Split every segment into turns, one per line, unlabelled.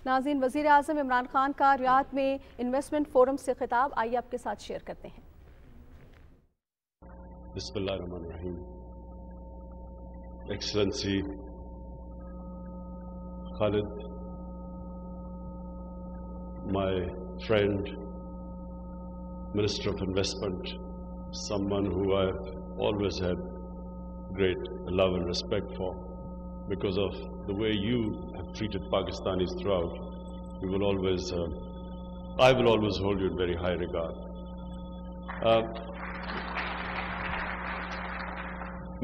नाज़रीन, वज़ीर आज़म इमरान खान का रियाद में इन्वेस्टमेंट फोरम से खिताब, आइए आपके साथ शेयर करते हैं।
बिस्मिल्लाहिर्रहमानिर्रहीम। Excellency Khalid, my friend, Minister of Investment, someone who I've always had great love and respect for because of the way you have treated Pakistanis throughout. We will always, I will always hold you in very high regard.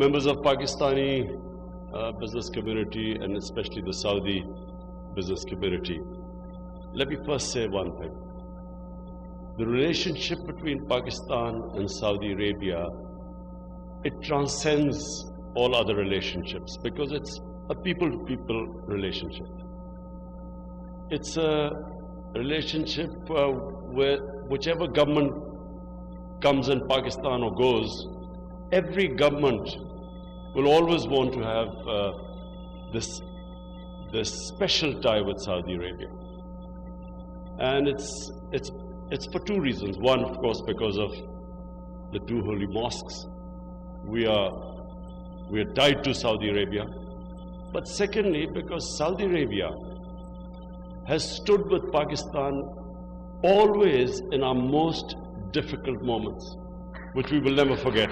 Members of Pakistani business community and especially the Saudi business community, let me first say one thing. The relationship between Pakistan and Saudi Arabia, it transcends all other relationships because it's a people-to-people relationship. It's a relationship where whichever government comes in Pakistan or goes, every government will always want to have this special tie with Saudi Arabia. And it's for two reasons. One, of course, because of the two holy mosques. We are tied to Saudi Arabia. But secondly, because Saudi Arabia has stood with Pakistan always in our most difficult moments, which we will never forget.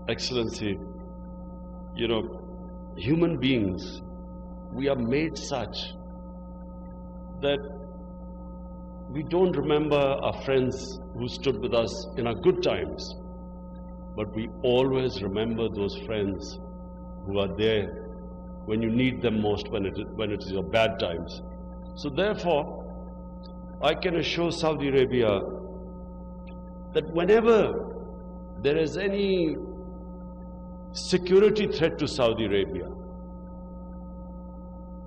Excellency, you know, human beings, we are made such that we don't remember our friends who stood with us in our good times, but we always remember those friends who are there when you need them most, when it is your bad times. So therefore, I can assure Saudi Arabia that whenever there is any security threat to Saudi Arabia,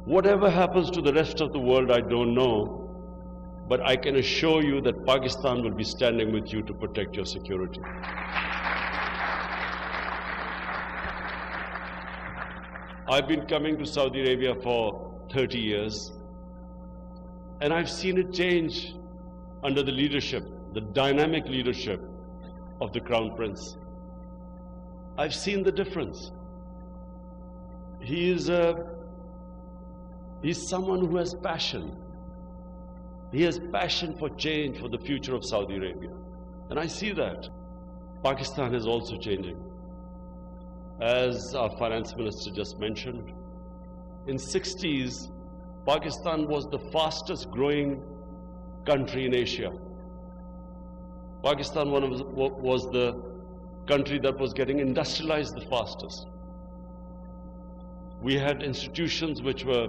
whatever happens to the rest of the world, I don't know, but I can assure you that Pakistan will be standing with you to protect your security. I've been coming to Saudi Arabia for 30 years, and I've seen it change under the leadership, the dynamic leadership of the Crown Prince. I've seen the difference. He's someone who has passion. He has passion for change, for the future of Saudi Arabia. And I see that. Pakistan is also changing. As our finance minister just mentioned, in 60s, Pakistan was the fastest growing country in Asia. Pakistan was the country that was getting industrialized the fastest. We had institutions which were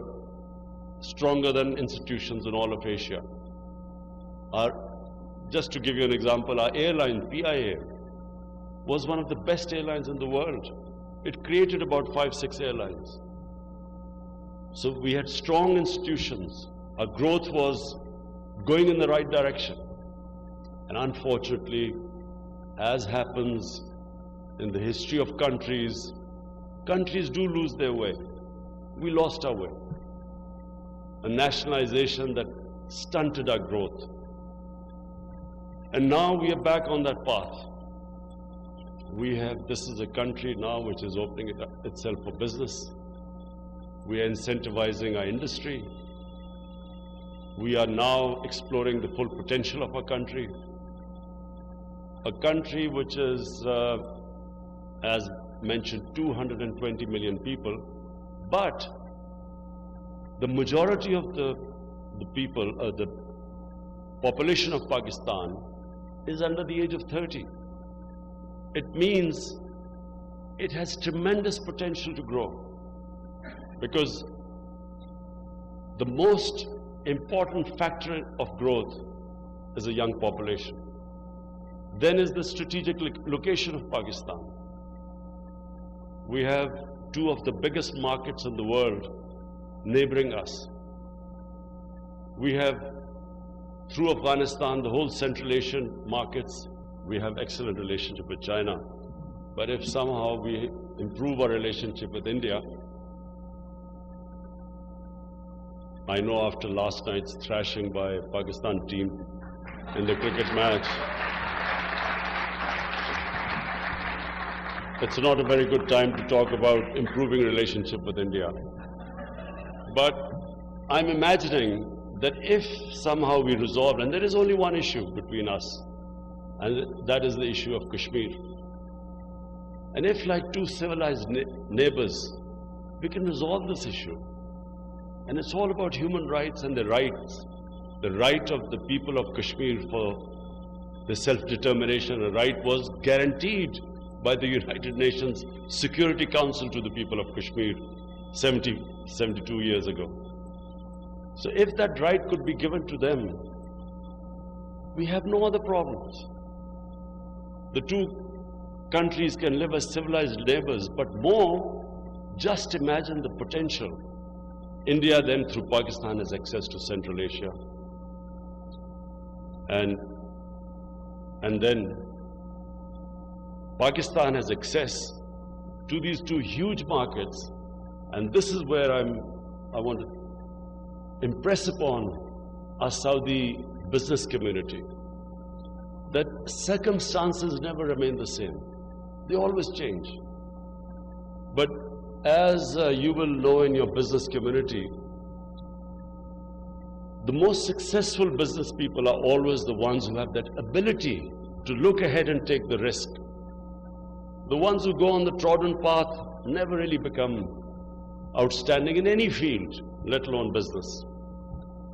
stronger than institutions in all of Asia. Just to give you an example, our airline, PIA, was one of the best airlines in the world. It created about 5-6 airlines. So we had strong institutions. Our growth was going in the right direction. And unfortunately, as happens in the history of countries, countries do lose their way. We lost our way. A nationalization that stunted our growth. And now we are back on that path. This is a country now which is opening itself for business. We are incentivizing our industry. We are now exploring the full potential of our country. A country which is, as mentioned, 220 million people, but the majority of the people, the population of Pakistan is under the age of 30. It means it has tremendous potential to grow, because the most important factor of growth is a young population. Then is the strategic location of Pakistan. We have two of the biggest markets in the world neighboring us. We have, through Afghanistan, the whole Central Asian markets. We have excellent relationship with China. But if somehow we improve our relationship with India. I know after last night's thrashing by Pakistan team in the cricket match, it's not a very good time to talk about improving relationship with India. But I'm imagining that if somehow we resolve, and there is only one issue between us, and that is the issue of Kashmir. And if, like two civilized neighbors, we can resolve this issue. And it's all about human rights and the rights. The right of the people of Kashmir for the self-determination, a right was guaranteed by the United Nations Security Council to the people of Kashmir 72 years ago. So if that right could be given to them, we have no other problems. The two countries can live as civilized neighbors, but more, just imagine the potential. India then, through Pakistan, has access to Central Asia. And then Pakistan has access to these two huge markets. And this is where I want to impress upon our Saudi business community that circumstances never remain the same. They always change. But as you will know in your business community, the most successful business people are always the ones who have that ability to look ahead and take the risk. The ones who go on the trodden path never really become outstanding in any field, let alone business.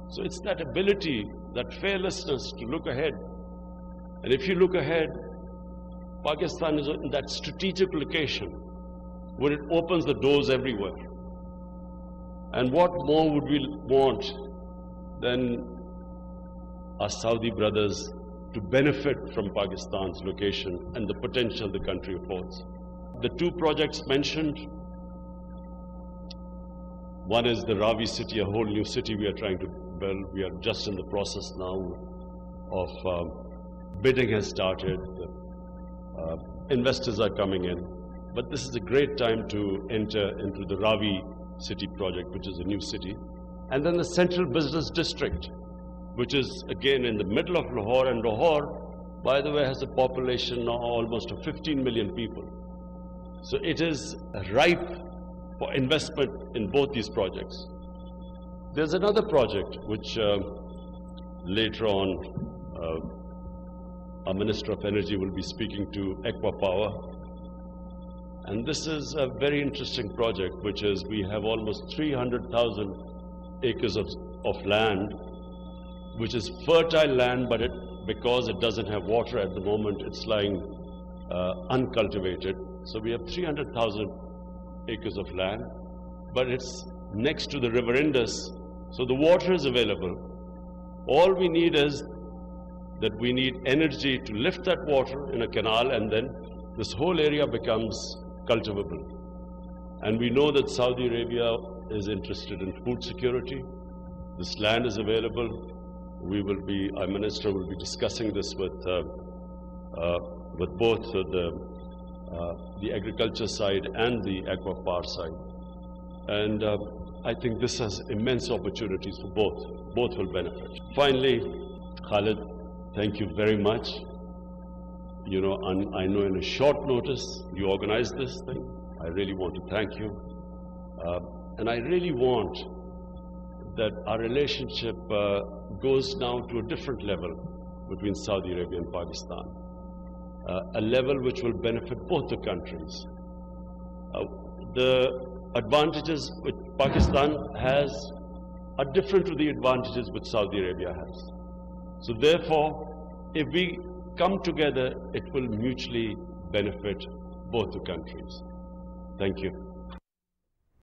So it's that ability, that fearlessness to look ahead. And if you look ahead, Pakistan is in that strategic location where it opens the doors everywhere. And what more would we want than our Saudi brothers to benefit from Pakistan's location and the potential the country affords? The two projects mentioned, one is the Ravi city, a whole new city we are trying to build. We are just in the process now of bidding has started. Investors are coming in. But this is a great time to enter into the Ravi city project, which is a new city. And then the Central Business District, which is again in the middle of Lahore. And Lahore, by the way, has a population now almost of 15 million people. So it is ripe for investment in both these projects. There's another project which later on our Minister of Energy will be speaking to Aqua Power. And this is a very interesting project, which is we have almost 300,000 acres of land, which is fertile land, but because it doesn't have water at the moment, it's lying uncultivated. So we have 300,000 acres of land, but it's next to the River Indus, so the water is available. All we need is that we need energy to lift that water in a canal, and then this whole area becomes cultivable. And we know that Saudi Arabia is interested in food security. This land is available. Our minister will be discussing this with both the agriculture side and the aqua power side. And I think this has immense opportunities for both. Both will benefit. Finally, Khalid, thank you very much. You know, I know in a short notice you organized this thing. I really want to thank you. And I really want that our relationship goes now to a different level between Saudi Arabia and Pakistan. A level which will benefit both the countries. The advantages which Pakistan has are different to the advantages which Saudi Arabia has. So therefore, if we come together, it will mutually benefit both the countries. Thank you.